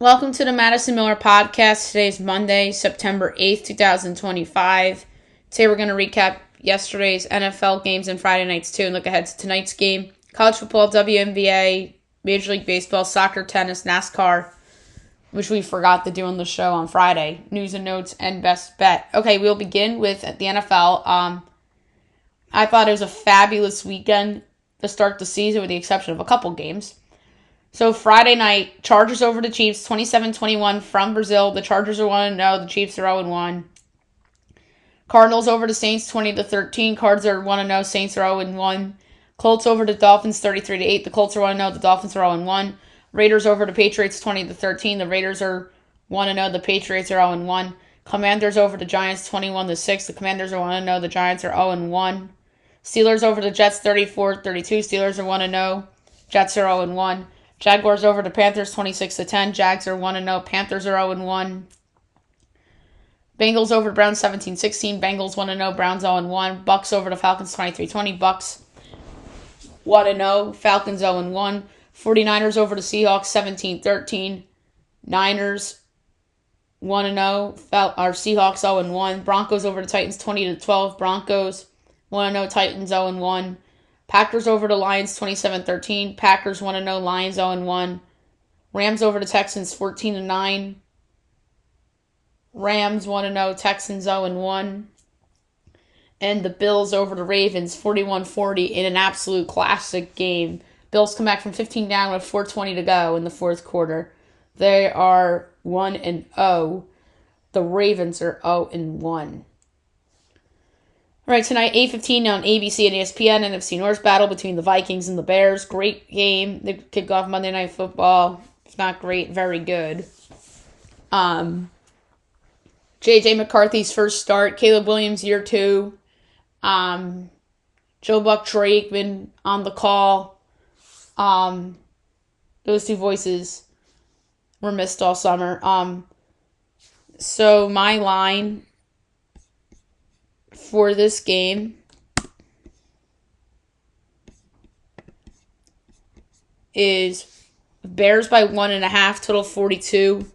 Welcome to the Madison Miller Podcast. Today is Monday, September 8th, 2025. Today we're going to recap yesterday's NFL games and Friday nights too and look ahead to tonight's game. College football, WNBA, Major League Baseball, soccer, tennis, NASCAR, which we forgot to do on the show on Friday. News and notes and best bet. Okay, we'll begin with the NFL. I thought it was a fabulous weekend to start the season with the exception of a couple games. So Friday night, Chargers over the Chiefs, 27-21 from Brazil. The Chargers are 1-0. The Chiefs are 0-1. Cardinals over the Saints, 20-13. Cards are 1-0. Saints are 0-1. Colts over the Dolphins, 33-8. The Colts are 1-0. The Dolphins are 0-1. Raiders over the Patriots, 20-13. The Raiders are 1-0. The Patriots are 0-1. Commanders over the Giants, 21-6. The Commanders are 1-0. The Giants are 0-1. Steelers over the Jets, 34-32. Steelers are 1-0. Jets are 0-1. Jaguars over the Panthers, 26-10. Jags are 1-0. Panthers are 0-1. Bengals over the Browns, 17-16. Bengals 1-0. Browns 0-1. Bucks over the Falcons, 23-20. Bucks 1-0. Falcons 0-1. 49ers over the Seahawks, 17-13. Niners 1-0. Seahawks 0-1. Broncos over the Titans, 20-12. Broncos 1-0. Titans 0-1. Packers over the Lions, 27-13. Packers 1-0. Lions 0-1. Rams over the Texans, 14-9. Rams 1-0. Texans 0-1. And the Bills over the Ravens, 41-40 in an absolute classic game. Bills come back from 15 down with 4:20 to go in the fourth quarter. They are 1-0. The Ravens are 0-1. All right, tonight, 8:15 on ABC and ESPN, NFC North battle between the Vikings and the Bears. Great game. They kick off Monday Night Football. If not great, very good. J.J. McCarthy's first start. Caleb Williams, year 2. Joe Buck, Troy Aikman on the call. Those two voices were missed all summer. So my line for this game is Bears by 1.5, total 42.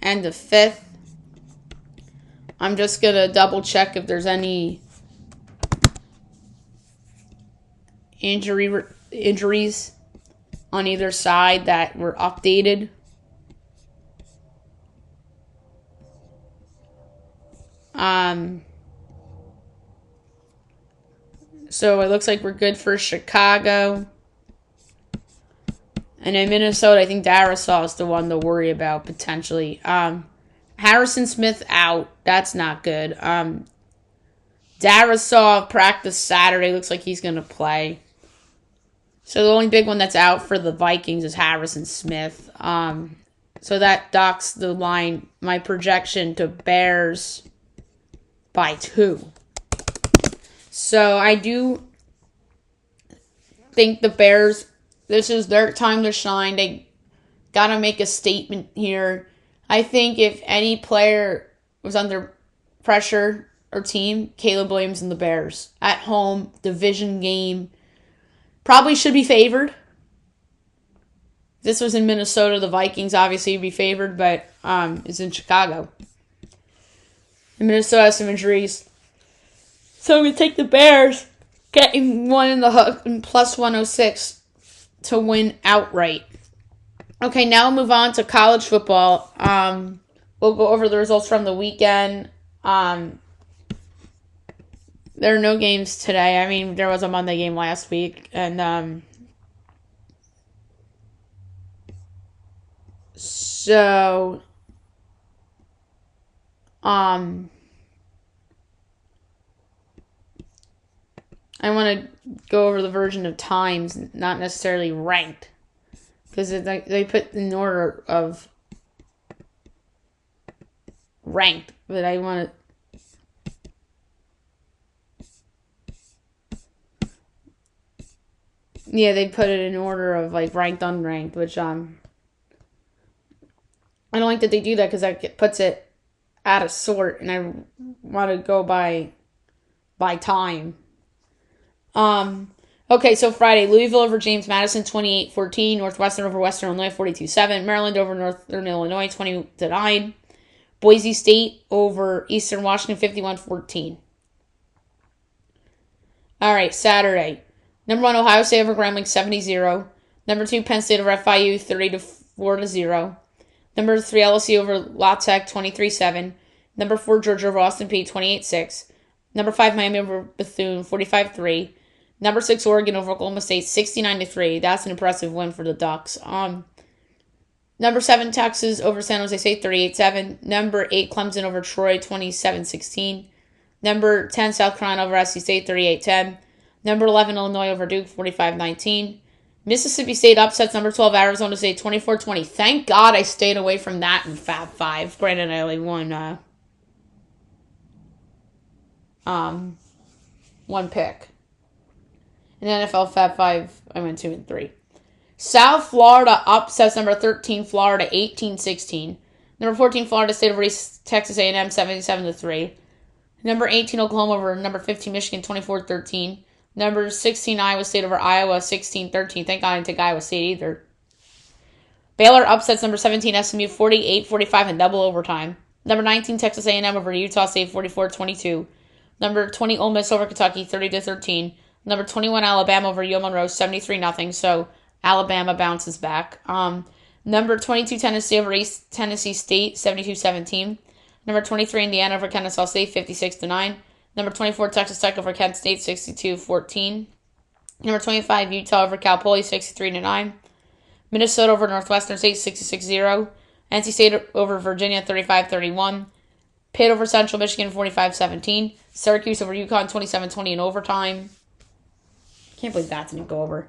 And the fifth, I'm just going to double check if there's any injuries on either side that were updated. So it looks like we're good for Chicago. And in Minnesota, I think Darisaw is the one to worry about potentially. Harrison Smith out. That's not good. Darisaw practiced Saturday. Looks like he's going to play. So the only big one that's out for the Vikings is Harrison Smith. So that docks the line, my projection to Bears by 2. So I do think the Bears, this is their time to shine. They got to make a statement here. I think if any player was under pressure or team, Caleb Williams and the Bears. At home, division game. Probably should be favored. If this was in Minnesota, the Vikings obviously would be favored, but it's in Chicago. And Minnesota has some injuries. So I'm going to take the Bears, getting one in the hook and plus 106 to win outright. Okay, now we'll move on to college football. We'll go over the results from the weekend. There are no games today. I mean, there was a Monday game last week. And so I want to go over the version of times, not necessarily ranked. Because they put in order of ranked. But I want to... Yeah, they put it in order of like ranked, unranked, which I don't like that they do that because that puts it out of sort, and I want to go by time. Okay, so Friday, Louisville over James Madison, 28-14. Northwestern over Western Illinois, 42-7. Maryland over Northern Illinois, 20-9. Boise State over Eastern Washington, 51-14. All right, Saturday. Number 1, Ohio State over Grambling, 70-0. Number 2, Penn State over FIU, 30-4-0. Number 3, LSU over La Tech, 23-7. Number 4, Georgia over Austin Peay, 28-6. Number 5, Miami over Bethune, 45-3. Number 6, Oregon over Oklahoma State, 69-3. That's an impressive win for the Ducks. Number 7, Texas over San Jose State, 38-7. Number 8, Clemson over Troy, 27-16. Number 10, South Carolina over SC State, 38-10. Number 11, Illinois over Duke, 45-19. Mississippi State upsets number 12, Arizona State, 24-20. Thank God I stayed away from that in Fab 5. Granted, I only won one pick. In NFL Fab 5, I went 2 and 3. South Florida upsets number 13, Florida, 18-16. Number 14, Florida State over East Texas A&M, 77-3. Number 18, Oklahoma over number 15, Michigan, 24-13. Number 16, Iowa State over Iowa, 16-13. Thank God I didn't take Iowa State either. Baylor upsets number 17, SMU, 48-45 in double overtime. Number 19, Texas A&M over Utah State, 44-22. Number 20, Ole Miss over Kentucky, 30-13. Number 21, Alabama over UL Monroe, 73-0. So Alabama bounces back. Number 22, Tennessee over East Tennessee State, 72-17. Number 23, Indiana over Kennesaw State, 56-9. Number 24, Texas Tech over Kent State, 62-14. Number 25, Utah over Cal Poly, 63-9. Minnesota over Northwestern State, 66-0. NC State over Virginia, 35-31. Pitt over Central Michigan, 45-17. Syracuse over UConn, 27-20 in overtime. Can't believe that didn't go over.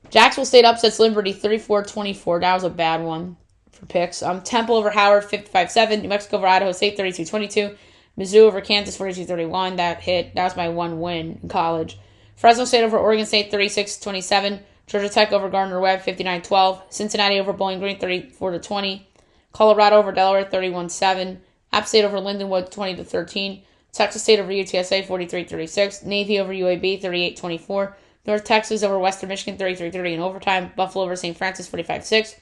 Jacksonville State upsets Liberty, 34-24. That was a bad one for picks. Temple over Howard, 55-7. New Mexico over Idaho State, 32-22. Mizzou over Kansas, 42-31. That hit. That was my one win in college. Fresno State over Oregon State, 36-27. Georgia Tech over Gardner-Webb, 59-12. Cincinnati over Bowling Green, 34-20. Colorado over Delaware, 31-7. App State over Lindenwood, 20-13. Texas State over UTSA, 43-36. Navy over UAB, 38-24. North Texas over Western Michigan, 33-30 in overtime. Buffalo over St. Francis, 45-6.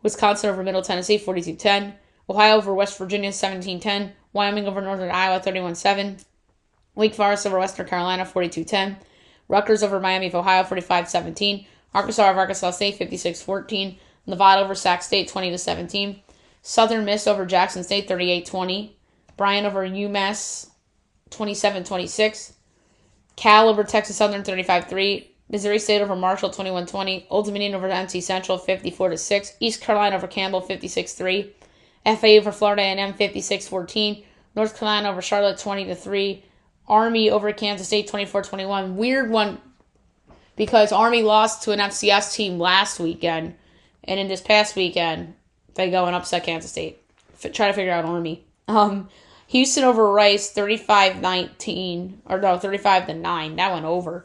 Wisconsin over Middle Tennessee, 42-10. Ohio over West Virginia, 17-10. Wyoming over Northern Iowa, 31-7. Wake Forest over Western Carolina, 42-10. Rutgers over Miami of Ohio, 45-17. Arkansas over Arkansas State, 56-14. Nevada over Sac State, 20-17. Southern Miss over Jackson State, 38-20. Bryant over UMass, 27-26. Cal over Texas Southern, 35-3. Missouri State over Marshall, 21-20. Old Dominion over NC Central, 54-6. East Carolina over Campbell, 56-3. FAU over Florida A&M, 56-14. North Carolina over Charlotte, 20-3. Army over Kansas State, 24-21. Weird one because Army lost to an FCS team last weekend. And in this past weekend, they go and upset Kansas State. Try to figure out Army. Houston over Rice, 35-19. Or no, 35-9. That went over.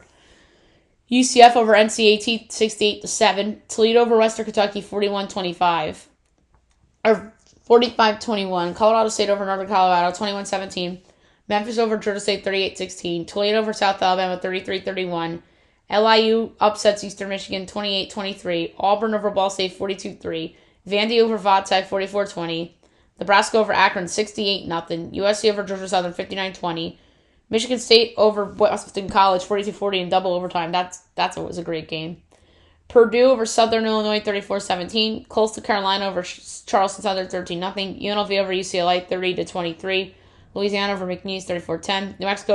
UCF over NCAT, 68-7. Toledo over Western Kentucky, 41-25. Or 45-21. Colorado State over Northern Colorado, 21-17. Memphis over Georgia State, 38-16. Toledo over South Alabama, 33-31. LIU upsets Eastern Michigan, 28-23. Auburn over Ball State, 42-3. Vandy over Vodtech, 44-20. Nebraska over Akron, 68-0. USC over Georgia Southern, 59-20. Michigan State over Washington College, 42-40 in double overtime. That's what was a great game. Purdue over Southern Illinois, 34-17. Coastal Carolina over Charleston Southern, 13-0. UNLV over UCLA, 30-23. Louisiana over McNeese, 34-10. New Mexico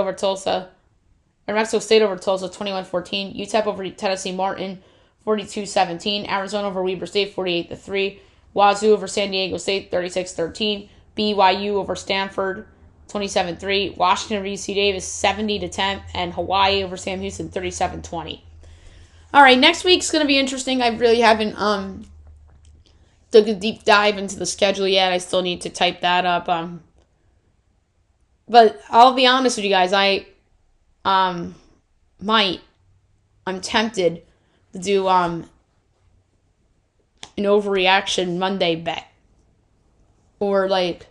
State over Tulsa, 21-14. UTEP over Tennessee Martin, 42-17. Arizona over Weber State, 48-3. Wazoo over San Diego State, 36-13. BYU over Stanford, 27-3. Washington over UC Davis, 70-10. And Hawaii over Sam Houston, 37-20. All right, next week's going to be interesting. I really haven't took a deep dive into the schedule yet. I still need to type that up. But I'll be honest with you guys. I'm tempted to do an overreaction Monday bet, or like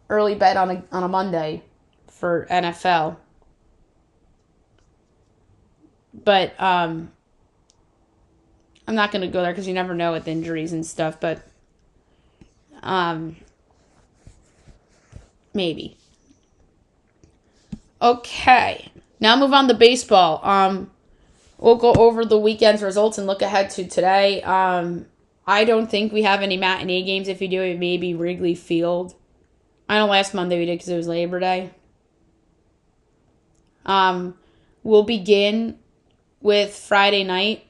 early bet on a Monday for NFL. But I'm not going to go there because you never know with injuries and stuff. But maybe. Okay. Now move on to baseball. We'll go over the weekend's results and look ahead to today. I don't think we have any matinee games. If we do, it may be Wrigley Field. I know last Monday we did because it was Labor Day. We'll begin with Friday night.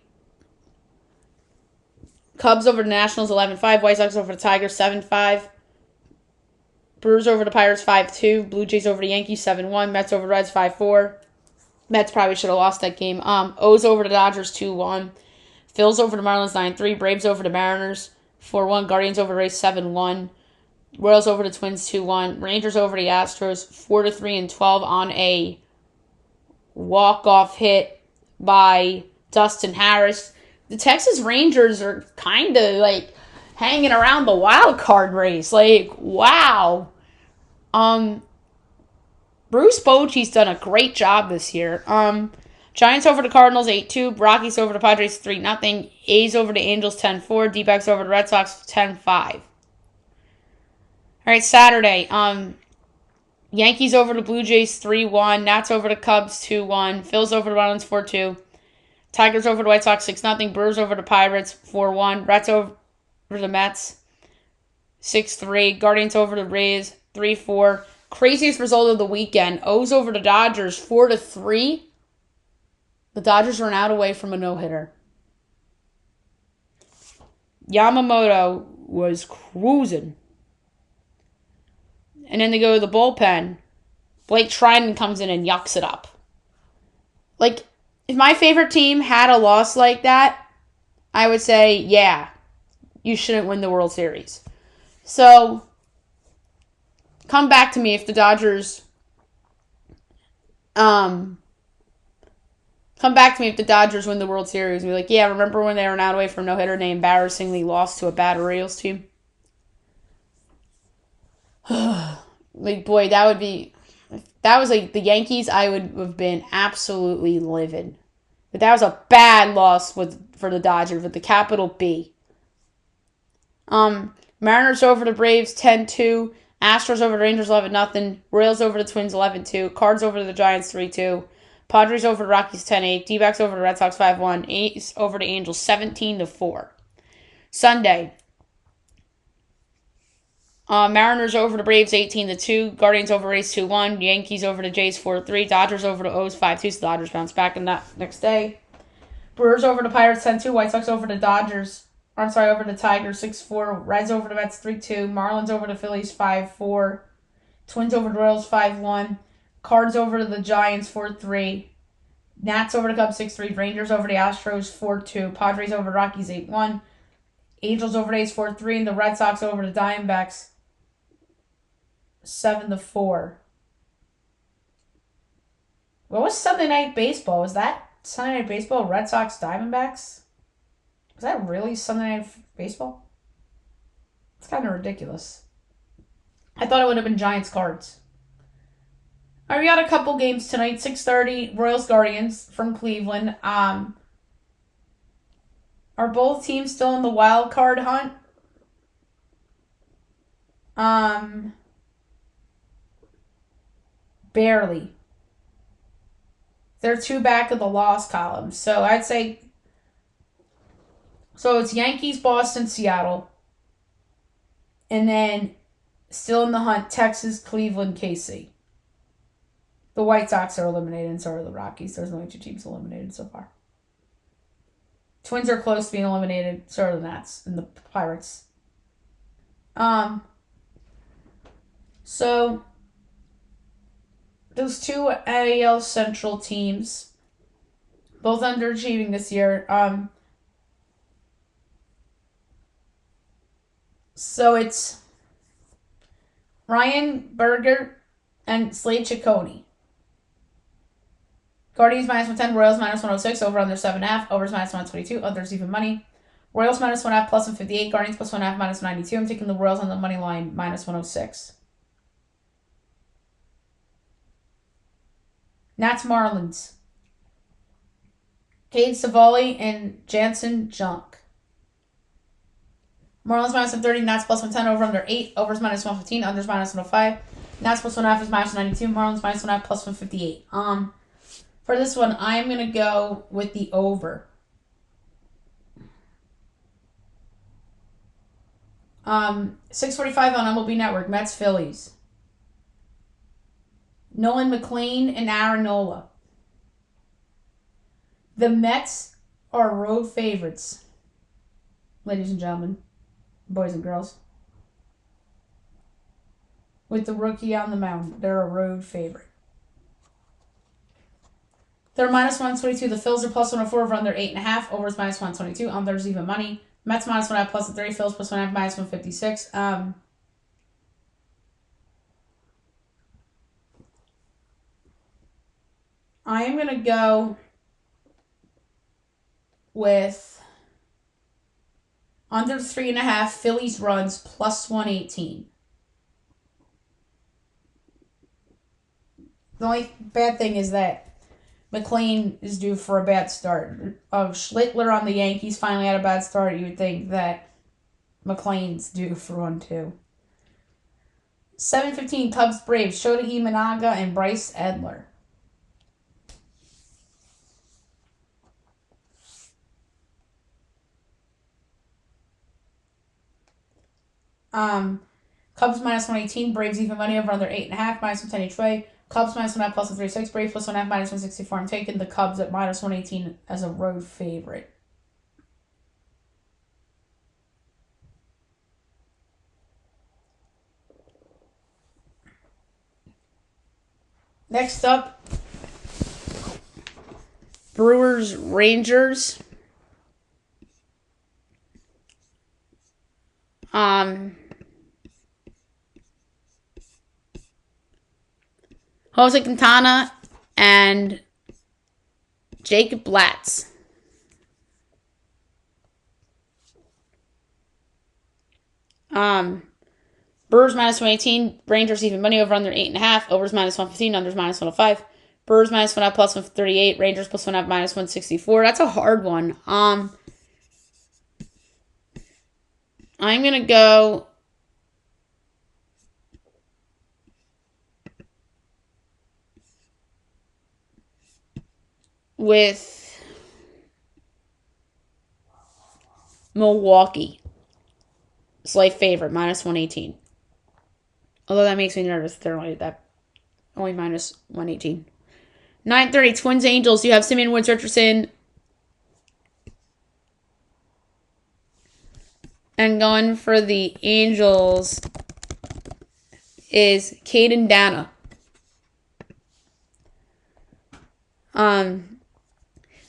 Cubs over the Nationals 11-5. White Sox over the Tigers 7-5. Brewers over the Pirates 5-2. Blue Jays over the Yankees 7-1. Mets over the Reds 5-4. Mets probably should have lost that game. O's over the Dodgers 2-1. Phils over the Marlins 9-3. Braves over the Mariners 4-1. Guardians over the Rays 7-1. Royals over the Twins 2-1. Rangers over the Astros 4-3 and 12 on a walk-off hit by Dustin Harris. The Texas Rangers are kind of like hanging around the wild card race. Like, wow. Bruce Bochy's done a great job this year. Giants over the Cardinals 8-2. Rockies over the Padres 3-0. A's over the Angels 10-4. D-backs over the Red Sox 10-5. All right, Saturday. Yankees over the Blue Jays 3-1. Nats over the Cubs 2-1. Phils over the Marlins 4-2. Tigers over the White Sox 6-0. Brewers over the Pirates 4-1. Reds over the Mets 6-3. Guardians over the Rays 3-4. Craziest result of the weekend. O's over the Dodgers 4-3. The Dodgers ran out away from a no-hitter. Yamamoto was cruising. And then they go to the bullpen. Blake Trinan comes in and yucks it up. Like, if my favorite team had a loss like that, I would say, yeah, you shouldn't win the World Series. So, come back to me if the Dodgers win the World Series and be like, yeah, remember when they were out away from no-hitter and they embarrassingly lost to a bad Orioles team? Like, boy, that would be... If that was like the Yankees, I would have been absolutely livid. But that was a bad loss for the Dodgers with the capital B. Mariners over the Braves 10-2. Astros over the Rangers 11-0. Royals over the Twins 11-2. Cards over the Giants 3-2. Padres over the Rockies 10-8. D-backs over the Red Sox 5-1. A's over the Angels 17-4. Sunday. Mariners over the Braves 18-2. Guardians over Rays 2-1. Yankees over the Jays 4-3. Dodgers over the O's 5-2. So the Dodgers bounce back in that next day. Brewers over the Pirates 10-2. White Sox over the over the Tigers 6-4. Reds over the Mets 3-2. Marlins over the Phillies 5-4. Twins over the Royals 5-1. Cards over the Giants 4-3. Nats over the Cubs 6-3. Rangers over the Astros 4-2. Padres over the Rockies 8-1. Angels over the A's 4-3. And the Red Sox over the Diamondbacks 7-4. What was Sunday Night Baseball? Was that Sunday Night Baseball? Red Sox Diamondbacks? Was that really Sunday Night Baseball? It's kind of ridiculous. I thought it would have been Giants Cards. All right, we got a couple games tonight. 6:30, Royals Guardians from Cleveland. Are both teams still in the wild card hunt? Barely. They're two back of the loss column. So I'd say... So it's Yankees, Boston, Seattle. And then still in the hunt, Texas, Cleveland, KC. The White Sox are eliminated, and so are the Rockies. There's only two teams eliminated so far. Twins are close to being eliminated. So are the Nats and the Pirates. So those two AL Central teams, both underachieving this year. So it's Ryan Berger and Slade Ciccone. Guardians -110, Royals -106, over under 7.5, overs -122, others even money. Royals -1.5, plus 158, Guardians +1.5, -192. I'm taking the Royals on the money line, -106. Nats Marlins. Cade Savali and Jansen Junk. Marlins minus 130, Nats plus 110, over under 8, overs minus 115, unders minus 105. Nats plus 1.5 is minus 92, Marlins minus 1.5 plus 158. For this one, I'm going to go with the over. 6:45 on MLB Network, Mets Phillies. Nolan McLean and Aaron Nola. The Mets are road favorites, ladies and gentlemen, boys and girls. With the rookie on the mound, they're a road favorite. They're minus 122. The Phils are plus 104, over under 8.5. Overs minus 122. There's even money. Mets minus 1.5 plus 3. Phils plus 1.5 minus 156. I am going to go with under 3.5 Phillies runs plus 118. The only bad thing is that McLean is due for a bad start. Schlittler on the Yankees finally had a bad start. You would think that McLean's due for one too. 7:15 Cubs Braves. Shota Imanaga and Bryce Edler. Cubs minus 118. Braves even money, over under 8.5 minus 110 each way. Cubs minus 1.5 plus 136. Braves plus 1.5 minus 164. I'm taking the Cubs at minus 118 as a road favorite. Next up, Brewers Rangers. Jose Quintana and Jacob Blatz. Brewers minus 118. Rangers even money, over under 8.5. Overs minus 115. Unders minus 105. Brewers minus 1.5 plus 138. Rangers plus 1.5 minus 164. That's a hard one. I'm going to go with Milwaukee. Slight favorite, minus 118. Although that makes me nervous. They're only minus 118. 9:30 Twins Angels. You have Simeon Woods Richardson. And going for the Angels is Caden Dana.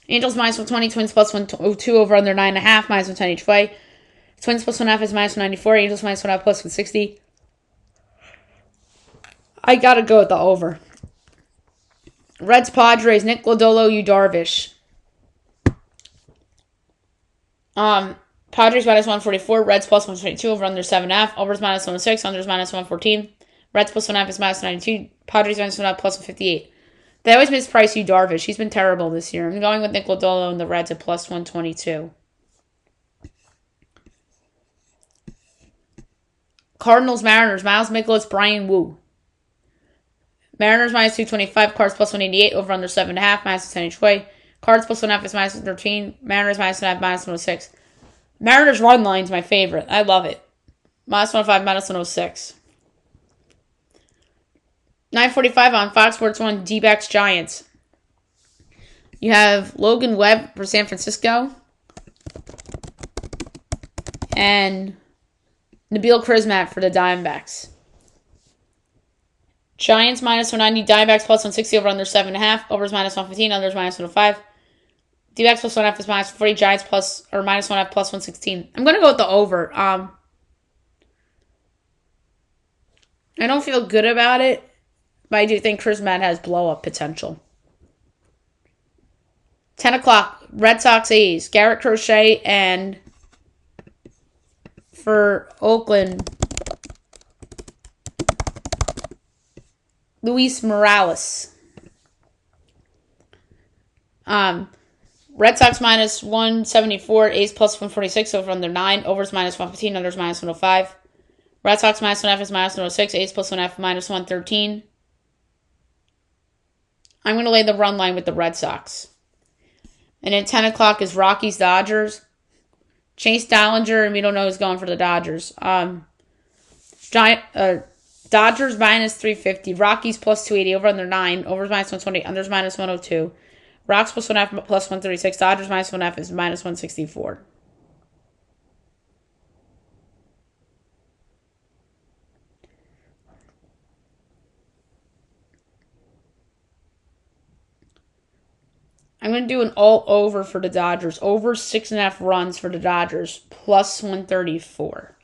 Angels minus 120, Twins plus 102, over under 9.5, minus 110 each way. Twins plus 1.5 is minus 194, Angels minus 1.5 plus 160. I gotta go with the over. Reds Padres, Nick Lodolo, Yu Darvish. Padres minus 144, Reds plus 122, over under 7.5, overs minus 106, unders minus 114. Reds plus 1.5 is minus 92, Padres minus 1.5 plus 158. They always misprice Yu Darvish. He's been terrible this year. I'm going with Nick Lodolo and the Reds at plus 122. Cardinals Mariners, Miles Mikolas, Brian Wu. Mariners minus 225, Cards plus 188, over under 7.5, minus 10 each way. Cards plus 1.5 is minus 13, Mariners minus 1.5, minus 106. Mariners run line's my favorite. I love it. Minus 105, minus 106. 9:45 on Fox Sports 1, D-backs Giants. You have Logan Webb for San Francisco. And Nabil Krismat for the Diamondbacks. Giants minus 190, Diamondbacks plus 160, over under 7.5. Overs minus 115, unders minus 105. D-backs plus 1.5 is minus 140, Giants plus, or minus 1.5 plus 116. I'm going to go with the over. I don't feel good about it, but I do think Krismat has blow-up potential. 10 o'clock, Red Sox A's. Garrett Crochet and for Oakland, Luis Morales. Red Sox minus 174, A's plus 146, over under 9, overs minus 115, unders minus 105. Red Sox minus 1F is minus 106, A's plus 1F minus 113. I'm going to lay the run line with the Red Sox. And at 10 o'clock is Rockies Dodgers. Chase Dallinger, and we don't know who's going for the Dodgers. Dodgers minus 350, Rockies plus 280, over under 9, overs minus 120, unders minus 102. Rocks plus 1F plus 136, Dodgers minus 1F is minus 164. I'm going to do an all over for the Dodgers. Over 6.5 runs for the Dodgers. Plus 134.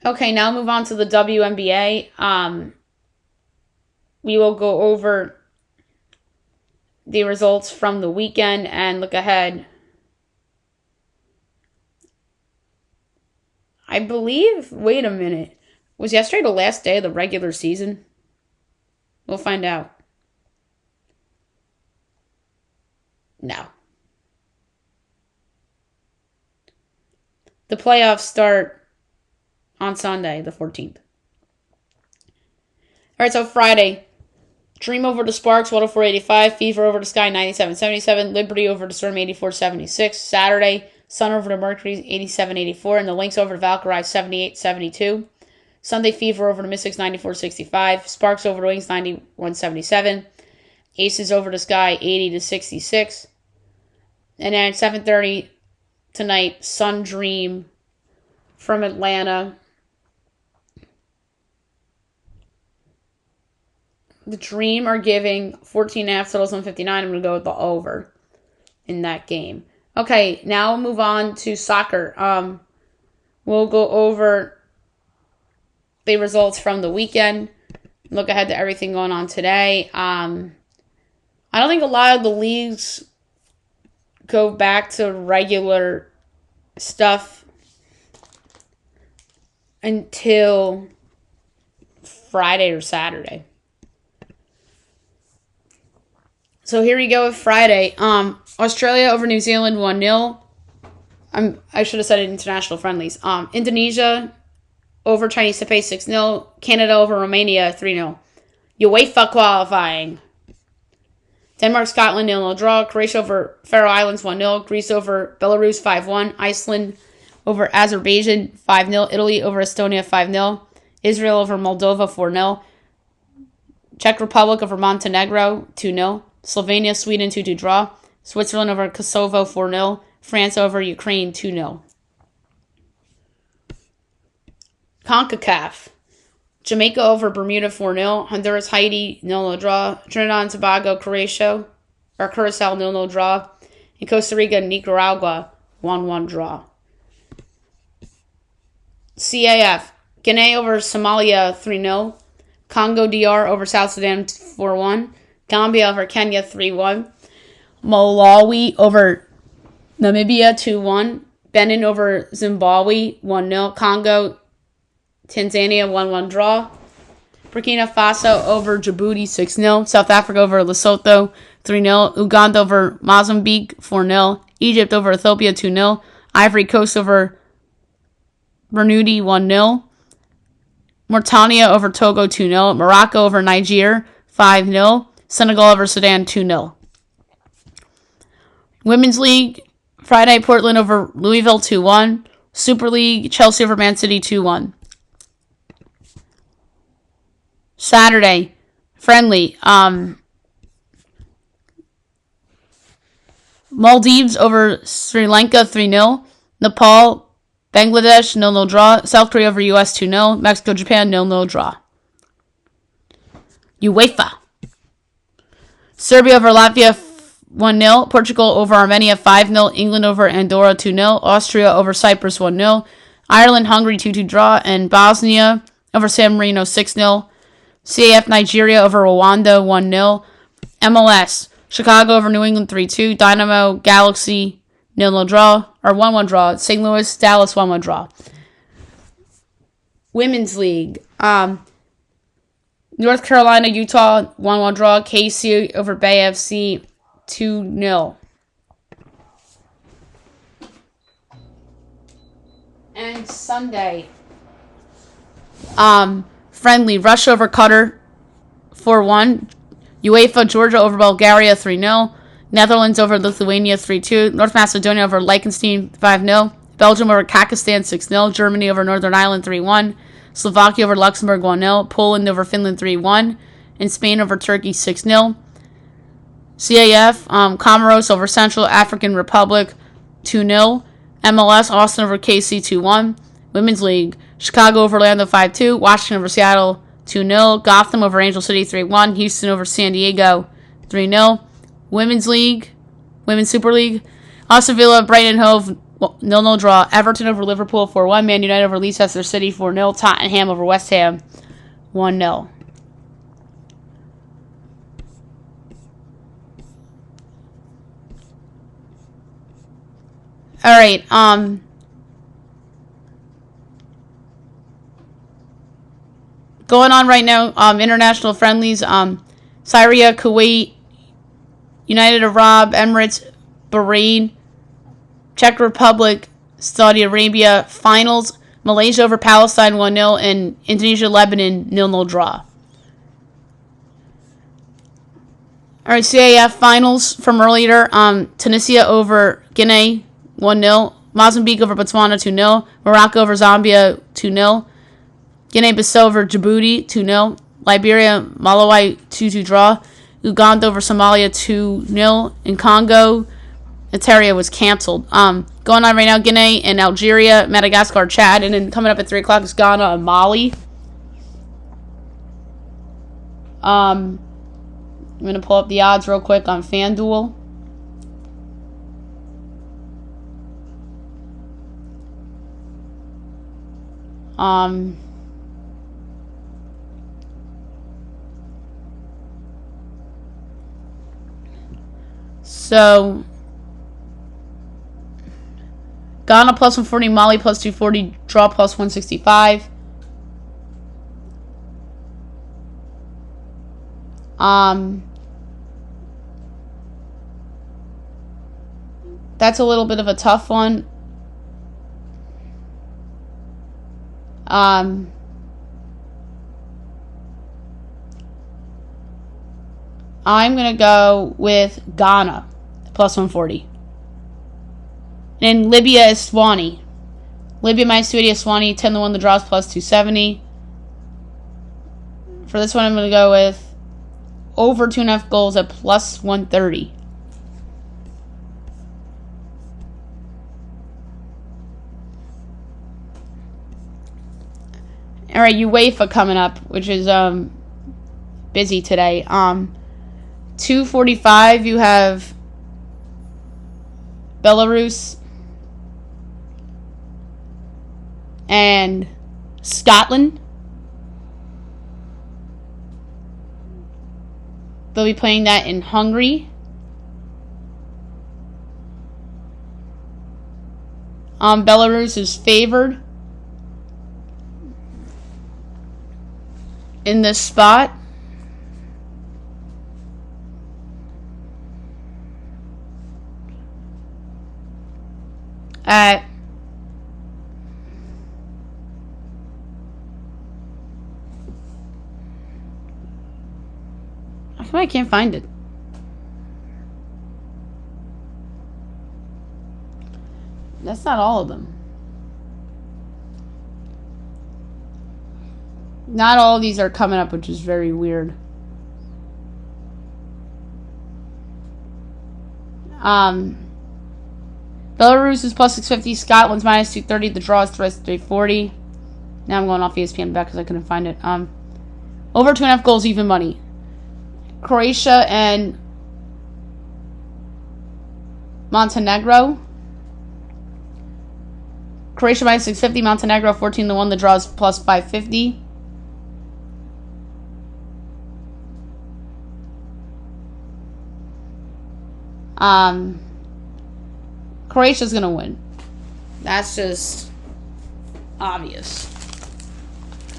Okay, now move on to the WNBA. We will go over the results from the weekend and look ahead. I believe, wait a minute. Was yesterday the last day of the regular season? We'll find out. No. The playoffs start on Sunday, the 14th. All right, so Friday. Dream over the Sparks, 104.85. Fever over the Sky, 97.77. Liberty over the Storm, 84.76. Saturday, Sun over the Mercury, 87.84. And the Lynx over the Valkyrie, 78.72. Sunday, Fever over the Mystics, 94.65. Sparks over the Wings, 91.77. Aces over the Sky, 80-66. And then at 7:30 tonight, Sun Dream from Atlanta. The Dream are giving 14.5 totals, 159. I'm going to go with the over in that game. Okay, now we'll move on to soccer. We'll go over the results from the weekend. Look ahead to everything going on today. I don't think a lot of the leagues go back to regular stuff until Friday or Saturday. So here we go with Friday. Australia over New Zealand 1-0. I should have said it international friendlies. Indonesia over Chinese Taipei 6-0. Canada over Romania 3-0. UEFA qualifying. Denmark, Scotland 0-0 draw. Croatia over Faroe Islands 1-0. Greece over Belarus 5-1. Iceland over Azerbaijan 5-0. Italy over Estonia 5-0. Israel over Moldova 4-0. Czech Republic over Montenegro 2-0. Slovenia, Sweden 2-2 draw. Switzerland over Kosovo 4-0. France over Ukraine 2-0. CONCACAF. Jamaica over Bermuda 4-0. Honduras, Haiti 0-0 draw. Trinidad and Tobago, Curacao 0-0 draw. And Costa Rica, Nicaragua 1-1 draw. CAF. Guinea over Somalia 3-0. Congo DR over South Sudan 4-1. Gambia over Kenya 3-1. Malawi over Namibia 2-1. Benin over Zimbabwe 1-0. Congo, Tanzania 1-1 draw. Burkina Faso over Djibouti 6-0. South Africa over Lesotho 3-0. Uganda over Mozambique 4-0. Egypt over Ethiopia 2-0. Ivory Coast over Burundi 1-0. Mauritania over Togo 2-0. Morocco over Niger 5-0. Senegal over Sudan 2-0. Women's League, Friday, Portland over Louisville 2-1. Super League, Chelsea over Man City 2-1. Saturday, friendly, Maldives over Sri Lanka 3-0. Nepal, Bangladesh 0-0 draw. South Korea over US 2-0. Mexico, Japan 0-0 draw. UEFA. Serbia over Latvia 1-0. Portugal over Armenia 5-0. England over Andorra 2-0. Austria over Cyprus 1-0. Ireland, Hungary 2-2 draw. And Bosnia over San Marino 6-0. CAF Nigeria over Rwanda 1-0. MLS. Chicago over New England 3-2. Dynamo Galaxy 0-0 draw. Or 1-1 draw. St. Louis Dallas 1-1 draw. Women's League. North Carolina, Utah, 1-1 draw. KC over Bay FC 2-0. And Sunday, friendly, Russia over Qatar 4-1. UEFA, Georgia over Bulgaria 3-0. Netherlands over Lithuania 3-2. North Macedonia over Liechtenstein 5-0. Belgium over Kazakhstan 6-0. Germany over Northern Ireland 3-1. Slovakia over Luxembourg 1-0. Poland over Finland 3-1. And Spain over Turkey 6-0. CAF, Comoros over Central African Republic 2-0. MLS, Austin over KC 2-1. Women's League, Chicago over Orlando 5-2. Washington over Seattle 2-0. Gotham over Angel City 3-1. Houston over San Diego 3-0. Women's Super League, Aston Villa, Brighton Hove 0-0 draw. Everton over Liverpool 4-1. Man United over Leicester City 4-0. Tottenham over West Ham 1-0. All right, going on right now, international friendlies, Syria, Kuwait, United Arab Emirates, Bahrain, Czech Republic, Saudi Arabia, finals, Malaysia over Palestine 1-0, and Indonesia, Lebanon 0-0 draw. All right, CAF finals from earlier, Tunisia over Guinea 1-0, Mozambique over Botswana 2-0, Morocco over Zambia 2-0, Guinea-Bissau over Djibouti 2-0, Liberia, Malawi 2-2 draw, Uganda over Somalia 2-0, in Congo, Eritrea was canceled. Going on right now, Guinea and Algeria, Madagascar, Chad, and then coming up at 3 o'clock is Ghana and Mali. I'm going to pull up the odds real quick on FanDuel. So Ghana plus 140, Mali plus 240, draw plus 165. That's a little bit of a tough one. I'm going to go with Ghana, plus 140. And Libya is Swanee. Libya minus 280 is Swanee, 10-1 the draws, plus 270. For this one, I'm going to go with over 2.5 goals at plus 130. All right, UEFA coming up, which is busy today. 2:45, you have Belarus and Scotland. They'll be playing that in Hungary. Belarus is favored in this spot. At how come I can't find it? That's not all of them. Not all of these are coming up, which is very weird. Belarus is plus 650. Scotland's minus 230. The draw is 340. Now I'm going off ESPN back because I couldn't find it. Over 2.5 goals, even money. Croatia and Montenegro. Croatia minus 650. Montenegro 14-1. The draw is plus 550. Croatia's going to win. That's just obvious.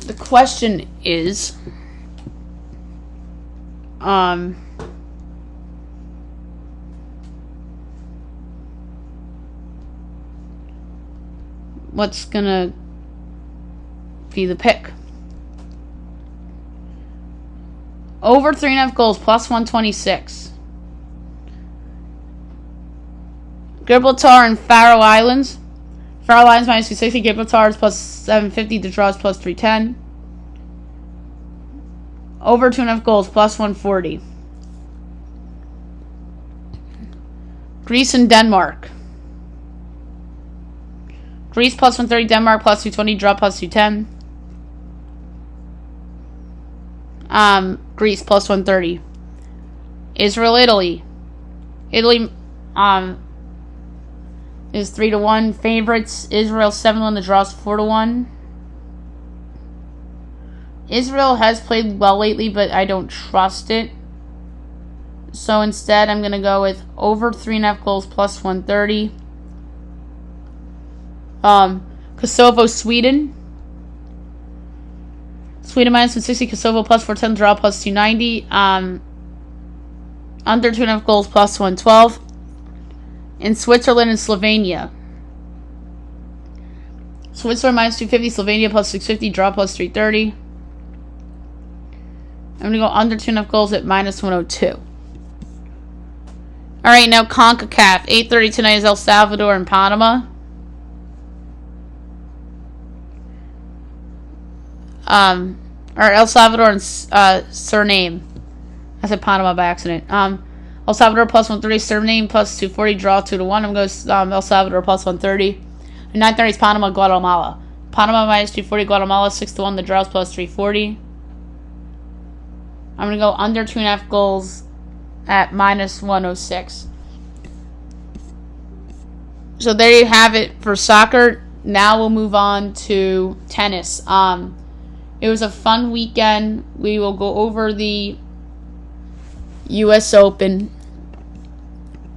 The question is, what's going to be the pick. Over 3.5 goals, plus 126. Gibraltar and Faroe Islands. Faroe Islands minus 260. Gibraltar is plus 750. The draw is plus 310. Over 2.5 goals, plus 140. Greece and Denmark. Greece plus 130. Denmark plus 220. Draw plus 210. Greece plus 130. Israel, Italy. Italy is 3-1 favorites. Israel 7-1. The draw's 4-1. Israel has played well lately, but I don't trust it. So instead, I'm going to go with over 3.5 goals plus 130. Kosovo, Sweden. Sweden minus 160, Kosovo plus 410, draw plus 290. Under 2.5 goals plus 112. In Switzerland and Slovenia. Switzerland minus 250, Slovenia plus 650, draw plus 330. I'm going to go under 2.5 goals at minus 102. Alright, now CONCACAF. 8:30 tonight is El Salvador and Panama. Or El Salvador and Suriname. I said Panama by accident. El Salvador plus 130, Suriname plus 240, draw 2-1. I'm going to go El Salvador plus 130. And 9:30 is Panama, Guatemala. Panama minus 240, Guatemala 6-1, the draws plus 340. I'm going to go under 2.5 goals at minus 106. So there you have it for soccer. Now we'll move on to tennis. It was a fun weekend. We will go over the U.S. Open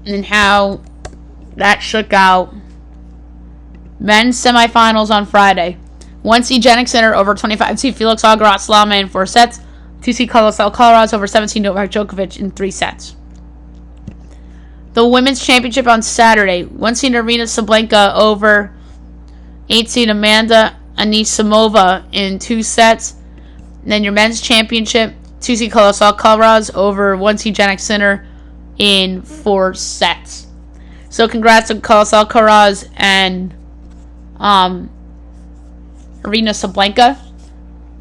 and how that shook out. Men's semifinals on Friday. 1C Genix Center over 25C Felix Auger-Salame in 4 sets. 2C Carlos Alcaraz over 17 Novak Djokovic in 3 sets. The Women's Championship on Saturday. 1C Arina Sabalenka over 8C Amanda Anisimova in 2 sets. And then your Men's Championship. 2C Carlos Alcaraz over 1C Genix Center in 4 sets. So congrats to Carlos Alcaraz and Arina Sabalenka.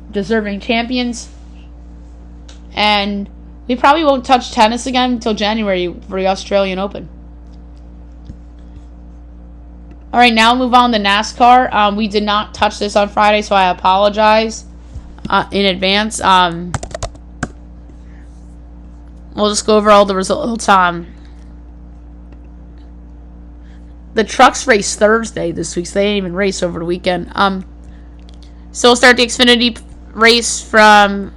Deserving champions. And we probably won't touch tennis again until January for the Australian Open. Alright, now move on to NASCAR. We did not touch this on Friday, so I apologize in advance. We'll just go over all the results. The trucks race Thursday this week, so they didn't even race over the weekend. So we'll start the Xfinity race from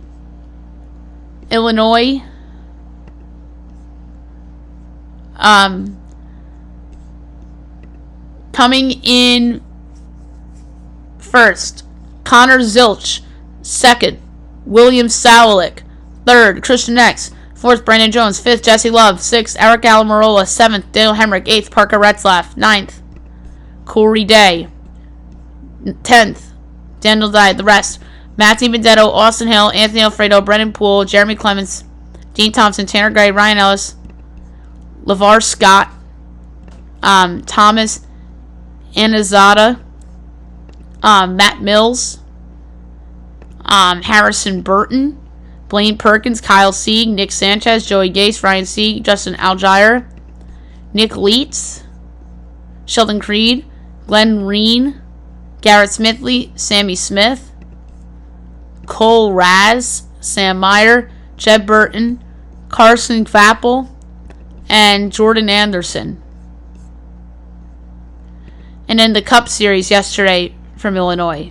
Illinois. Coming in first, Connor Zilch. Second, William Sawalik. Third, Christian X. Fourth, Brandon Jones. Fifth, Jesse Love. Sixth, Eric Almirola. Seventh, Daniel Hemrick. Eighth, Parker Retzlaff. Ninth, Corey Day. 10th, Daniel Dye. The rest, Matthew Benedetto, Austin Hill, Anthony Alfredo, Brennan Poole, Jeremy Clements, Dean Thompson, Tanner Gray, Ryan Ellis, LeVar Scott, Thomas Anazada, Matt Mills, Harrison Burton, Blaine Perkins, Kyle Sieg, Nick Sanchez, Joey Gase, Ryan Sieg, Justin Algier, Nick Leitz, Sheldon Creed, Glenn Reen, Garrett Smithley, Sammy Smith, Cole Raz, Sam Meyer, Jeb Burton, Carson Fappel, and Jordan Anderson. And then the Cup Series yesterday from Illinois.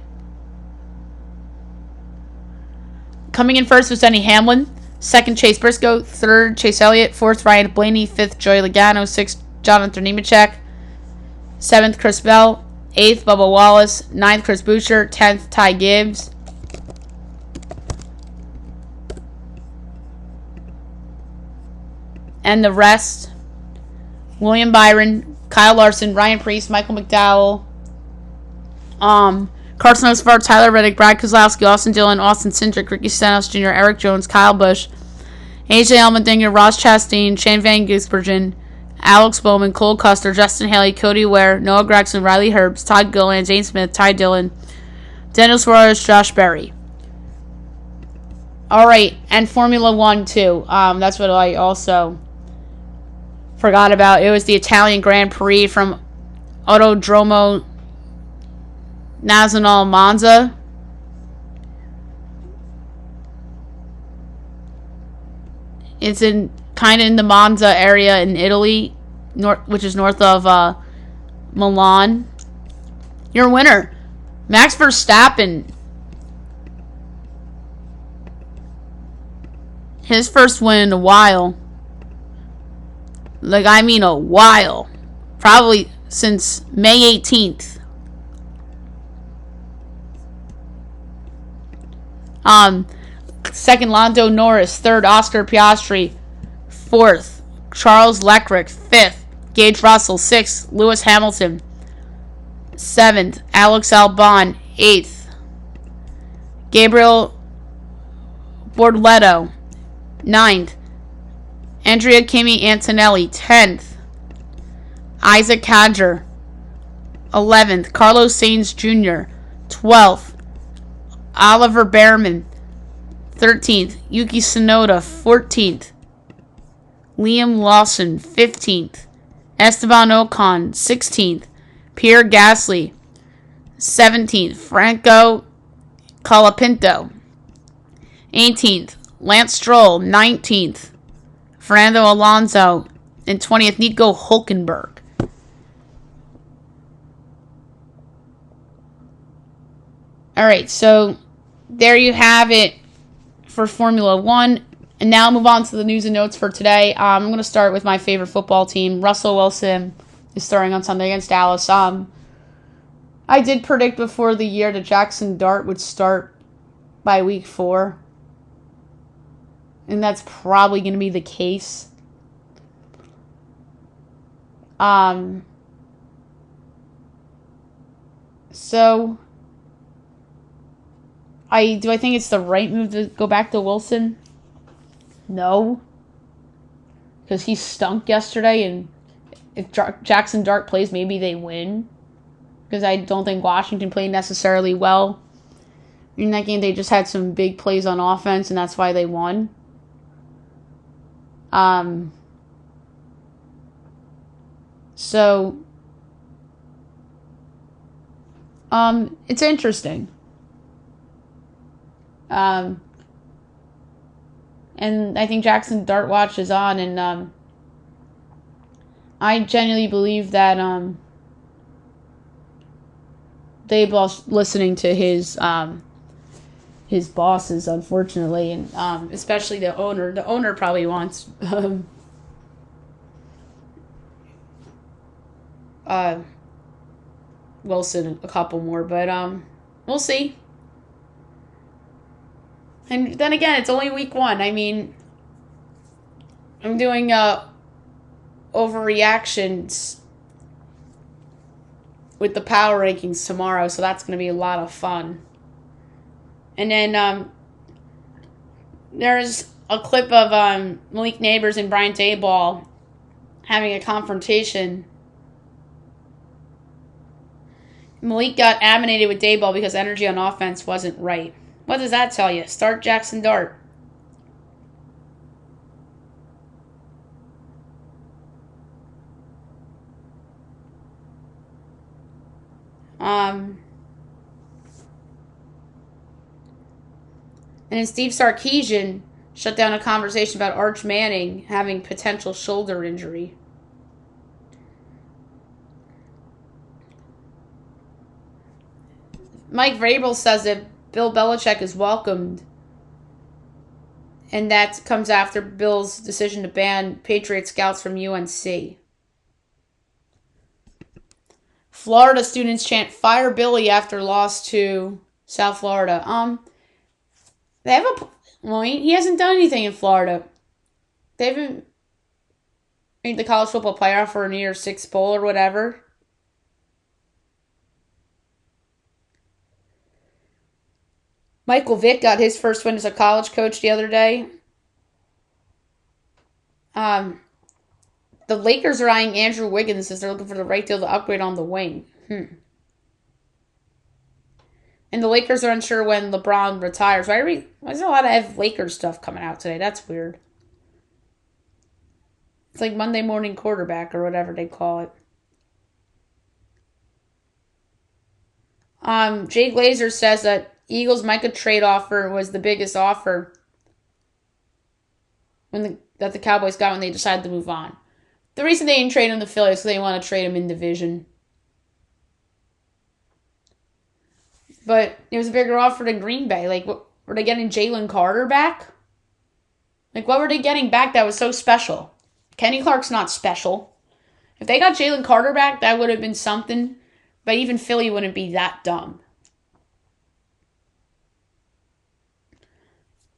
Coming in first was Denny Hamlin. Second, Chase Briscoe. Third, Chase Elliott. Fourth, Ryan Blaney. Fifth, Joey Logano. Sixth, Jonathan Nemechek. Seventh, Chris Bell. Eighth, Bubba Wallace. Ninth, Chris Buescher. 10th, Ty Gibbs. And the rest, William Byron, Kyle Larson, Ryan Preece, Michael McDowell, Carson Osvar, Tyler Reddick, Brad Kozlowski, Austin Dillon, Austin Cindric, Ricky Stenhouse Jr., Eric Jones, Kyle Busch, AJ Allmendinger, Ross Chastain, Shane Van Gisbergen, Alex Bowman, Cole Custer, Justin Haley, Cody Ware, Noah Gregson, Riley Herbst, Todd Gilliland, Zane Smith, Ty Dillon, Daniel Suarez, Josh Berry. All right, and Formula One too. That's what I also forgot about. It was the Italian Grand Prix from Autodromo Nazionale Monza. It's kind of in the Monza area in Italy, which is north of Milan. Your winner, Max Verstappen. His first win in a while. Like, I mean a while. Probably since May 18th. Second, Lando Norris. Third, Oscar Piastri. Fourth, Charles Leclerc. Fifth, Gage Russell. Sixth, Lewis Hamilton. Seventh, Alex Albon. Eighth, Gabriel Bortoleto. Ninth, Andrea Kimi Antonelli. 10th, Isaac Hadjar. 11th, Carlos Sainz Jr. 12th, Oliver Bearman. 13th, Yuki Tsunoda. 14th, Liam Lawson. 15th, Esteban Ocon. 16th, Pierre Gasly. 17th, Franco Colapinto. 18th, Lance Stroll. 19th, Fernando Alonso. And 20th, Nico Hülkenberg. All right, so there you have it for Formula One. And now I'll move on to the news and notes for today. I'm going to start with my favorite football team. Russell Wilson is starting on Sunday against Dallas. I did predict before the year that Jackson Dart would start by week 4. And that's probably going to be the case. So, do I think it's the right move to go back to Wilson? No. Because he stunk yesterday, and if Jackson Dart plays, maybe they win. Because I don't think Washington played necessarily well. In that game, they just had some big plays on offense, and that's why they won. So, it's interesting. And I think Jackson Dart Watch is on, and I genuinely believe that Daboll's listening to his bosses, unfortunately, and especially the owner. The owner probably wants Wilson a couple more, but we'll see. And then again, it's only week 1. I mean, I'm doing overreactions with the power rankings tomorrow, so that's going to be a lot of fun. And then there's a clip of Malik Neighbors and Brian Daboll having a confrontation. Malik got animated with Daboll because energy on offense wasn't right. What does that tell you? Start Jackson Dart. And then Steve Sarkisian shut down a conversation about Arch Manning having potential shoulder injury. Mike Vrabel says that Bill Belichick is welcomed, and that comes after Bill's decision to ban Patriot scouts from UNC. Florida students chant "Fire Billy" after loss to South Florida. They have he hasn't done anything in Florida. They haven't made the college football playoff or a New Year's Six bowl or whatever. Michael Vick got his first win as a college coach the other day. The Lakers are eyeing Andrew Wiggins as they're looking for the right deal to upgrade on the wing. And the Lakers are unsure when LeBron retires. Why is there a lot of Lakers stuff coming out today? That's weird. It's like Monday morning quarterback or whatever they call it. Jay Glazer says that Eagles' Micah trade offer was the biggest offer that the Cowboys got when they decided to move on. The reason they didn't trade him to Philly is because they want to trade him in division. But it was a bigger offer than Green Bay. Like, what, were they getting Jalen Carter back? Like, what were they getting back that was so special? Kenny Clark's not special. If they got Jalen Carter back, that would have been something. But even Philly wouldn't be that dumb.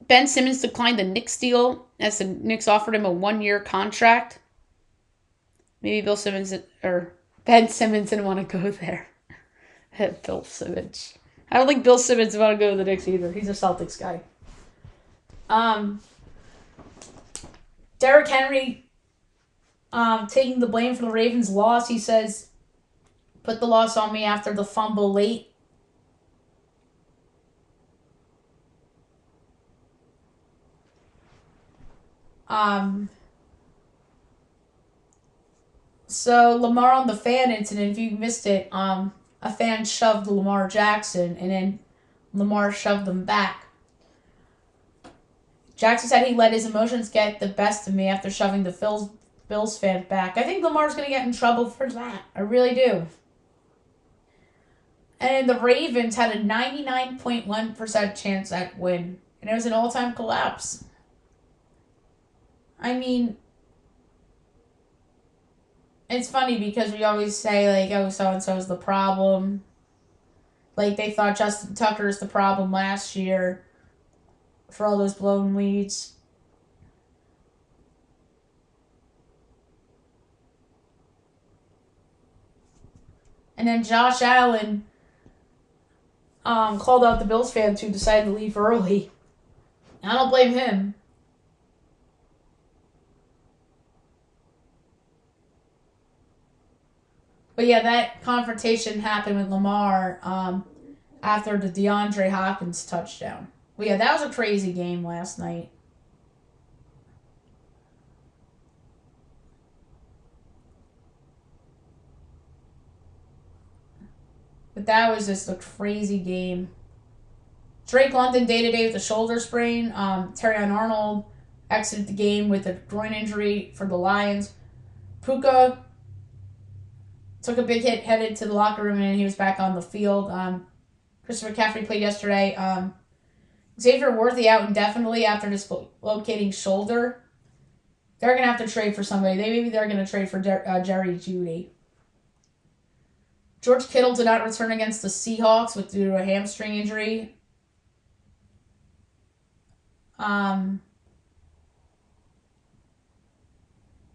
Ben Simmons declined the Knicks deal as the Knicks offered him a 1-year contract. Maybe Ben Simmons didn't want to go there. Bill Simmons. I don't think Bill Simmons want to go to the Knicks either. He's a Celtics guy. Derrick Henry taking the blame for the Ravens' loss. He says, put the loss on me after the fumble late. So Lamar on the fan incident, if you missed it, a fan shoved Lamar Jackson and then Lamar shoved them back. Jackson said he let his emotions get the best of me after shoving the Bills fan back. I think Lamar's going to get in trouble for that. I really do. And the Ravens had a 99.1% chance at win. And it was an all-time collapse. I mean, it's funny because we always say, like, oh, so-and-so is the problem. Like, they thought Justin Tucker is the problem last year for all those blown leads. And then Josh Allen called out the Bills fans who decided to leave early. I don't blame him. But yeah, that confrontation happened with Lamar after the DeAndre Hopkins touchdown. But yeah, that was a crazy game last night. But that was just a crazy game. Drake London day-to-day with a shoulder sprain. Terrion Arnold exited the game with a groin injury for the Lions. Puka took a big hit, headed to the locker room, and he was back on the field. Christopher McCaffrey played yesterday. Xavier Worthy out indefinitely after dislocating shoulder. They're going to have to trade for somebody. Maybe they're going to trade for Jerry Jeudy. George Kittle did not return against the Seahawks due to a hamstring injury.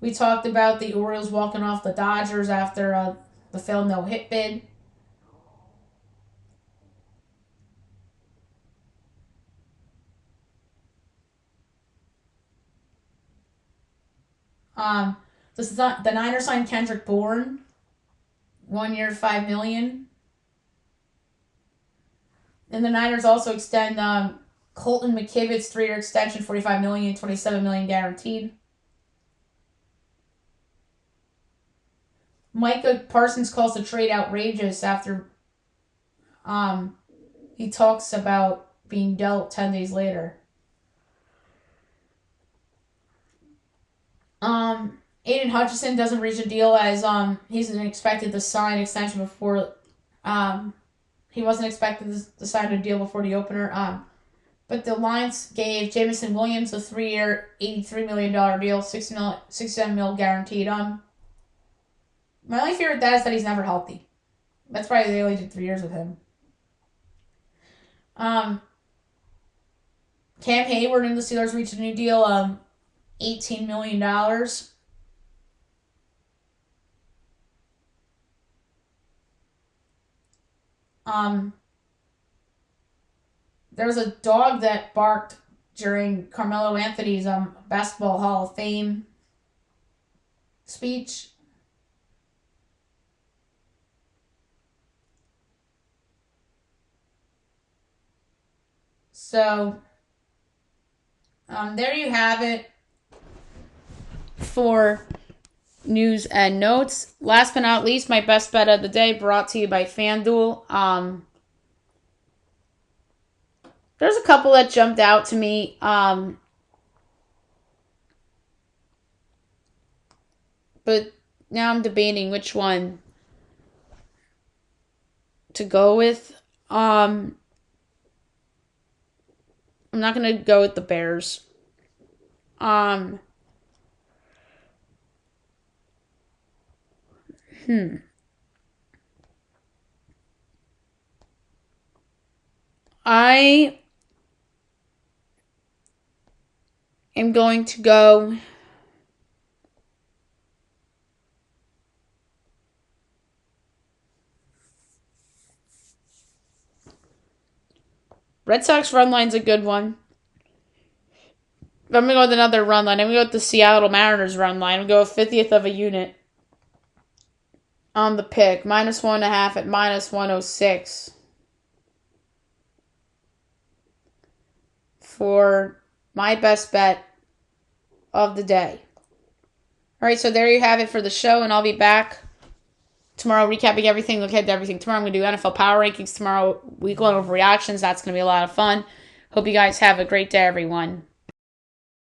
We talked about the Orioles walking off the Dodgers after the failed no-hit bid. The Niners signed Kendrick Bourne, 1 year, $5 million. And the Niners also extend Colton McKivit's 3-year extension, $45 million, $27 million guaranteed. Micah Parsons calls the trade outrageous after he talks about being dealt 10 days later. Aiden Hutchinson doesn't reach a deal as he's expected to sign an extension before he wasn't expected to sign a deal before the opener. But the Lions gave Jamison Williams a 3-year, $83 million deal, $67 million guaranteed. My only fear with that is that he's never healthy. That's why they only did 3 years with him. Cam Hayward and the Steelers reached a new deal, $18 million. There was a dog that barked during Carmelo Anthony's Basketball Hall of Fame speech. So, there you have it for news and notes. Last but not least, my best bet of the day brought to you by FanDuel. There's a couple that jumped out to me. But now I'm debating which one to go with. I'm not going to go with the Bears. I am going to go Red Sox run line's a good one. I'm going to go with another run line. I'm going to go with the Seattle Mariners run line. I'm going to go 50th of a unit on the pick. -1.5 at -106. For my best bet of the day. All right, so there you have it for the show, and I'll be back tomorrow recapping everything, look ahead to everything. Tomorrow I'm going to do NFL Power Rankings. Tomorrow, week 1 overreactions. That's going to be a lot of fun. Hope you guys have a great day, everyone.